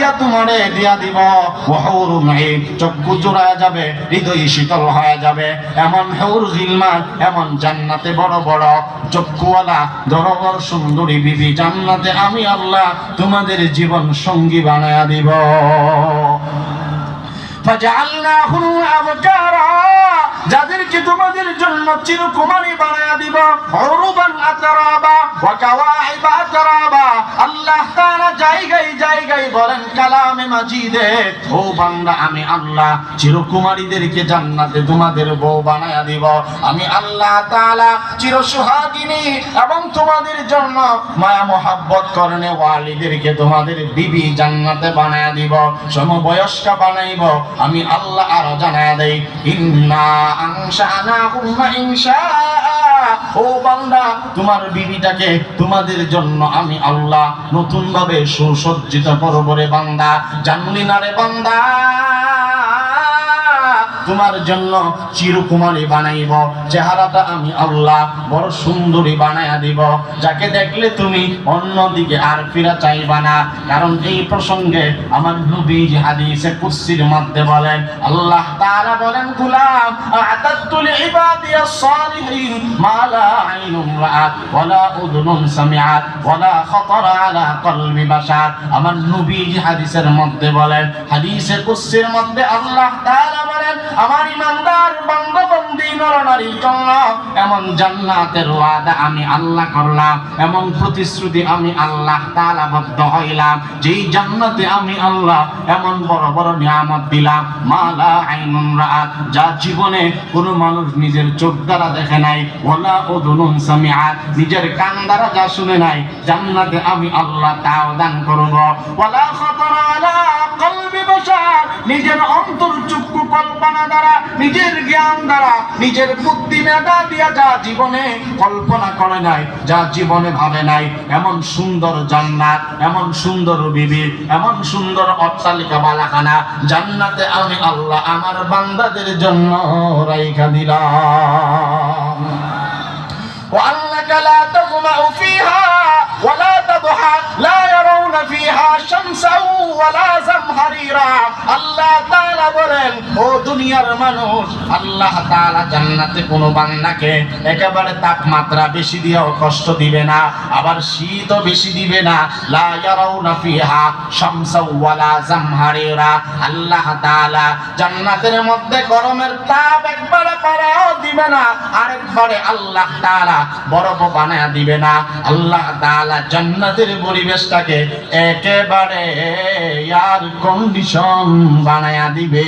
দিয়া তোমারে দিয়া দিব। ওয়াহুরুন ঈন, চক্ষু জোড়ায় যাবে, হৃদয় শীতল হয়ে যাবে। এমন হুর গিলমান, এমন জান্নাতে বড় বড় চক্ষুওয়ালা বড় বড় সুন্দরী বিবি জান্নাতে আমি আল্লাহ তোমাদের জীবন সঙ্গী বানায়া দিব। ফাজআলনাহুম আবকারা, যাদেরকে তোমাদের জন্য চিরকুমারী বানায়া দিব। উরুবান আতরাবা ওয়া কাওয়াইবা আতরাবা। আল্লাহ তাআলা জায়গায় জায়গায় বলেন কালামে মাজিদে, ও বান্দা আমি আল্লাহ চিরকুমারীদেরকে জান্নাতে তোমাদের বউ বানায়া দিব। আমি আল্লাহ তাআলা চিরসুহাগিনী এবং তোমাদের জন্য মায়া মোহাব্বত করনে ওয়ালিদেরকে তোমাদের বিবি জান্নাতে বানায়া দিব, সমবয়স্কা বানাইব। আমি আল্লাহ আরো জানায়া দেই, ইন্না আনশানাহুম ইনশাআ। ও বান্দা, তোমার বিবিটাকে তোমাদের জন্য আমি আল্লাহ নতুন ভাবে সুসজ্জিত করব রে বান্দা। জানলি না রে বান্দা, তোমার জন্য চিরকুমারী বানাইব। চেহারাটা আমি আল্লাহ বড় সুন্দরী বানায়া দিব, যাকে দেখলে তুমি অন্যদিকে আর ফিরা চাইবা না। কারণ এই প্রসঙ্গে আমার নবী হাদিসে কুদসির মধ্যে বলেন, আল্লাহ তাআলা বলেন, গুলাম আ'তাদতু লিইবাদিয়াস সালিহিন মা লা আইনুন রাআত ওয়ালা উযুনুন সামিআত ওয়ালা খাতারা আলা কলবি বাশার। আমার নবী হাদিসের মধ্যে বলেন, হাদিসে কুদসির মধ্যে আল্লাহ তাআলা বলেন, আমার ইমানদার বান্দা বান্দী নরনারীর জন্য এমন জান্নাতের ওয়াদা আমি আল্লাহ করলাম, এমন প্রতিশ্রুতি আমি আল্লাহ তাআলা বদ্ধ হইলাম, যেই জান্নাতে আমি আল্লাহ এমন বড় বড় নিয়ামত দিলাম, মালা আইনুন রাআত, যা জীবনে কোনো মানুষ নিজের চোখ দ্বারা দেখে নাই, ওয়ালা উযুনুন সামিআত, নিজের কান দ্বারা যা শুনে নাই, জান্নাতে আমি আল্লাহ তাও দান করব। ওয়ালা খাতারা আলা কলবি বাশার, নিজের অন্তর চক্ষু কল্পনা দ্বারা, নিজের জ্ঞান দ্বারা, নিজের বুদ্ধি মেধা দিয়া যা জীবনে কল্পনা করে নাই, যা জীবনে ভাবে নাই, এমন সুন্দর জান্নাত, এমন সুন্দর বিবি, এমন সুন্দর অট্টালিকা বালাখানা জান্নাতে আমি আল্লাহ আমার বান্দাদের জন্য রাইখা দিলাম। وأنك لا تظمأ فيها ولا تضحى لا يرون فيها شمسا ولا زمهريرا। আল্লাহ তাআলা বলেন, ও দুনিয়ার মানুষ, আল্লাহ তাআলা জান্নাতে কোনো বান্দাকে একেবারে তাপমাত্রা বেশি দিয়েও কষ্ট দিবে না, আবার শীতও বেশি দিবে না। লা ইয়ারাউনা ফিহা শামসা ওয়ালা জামহারিরা। আল্লাহ তাআলা জান্নাতের মধ্যে গরমের তাপ একবারে পারাও দিবে না, আরেকবারে আল্লাহ তাআলা বরফ বানায়া দিবে না। আল্লাহ তাআলা জান্নাতের পরিবেশটাকে একেবারে এয়ার কন্ডিশন বানায়া দিবে।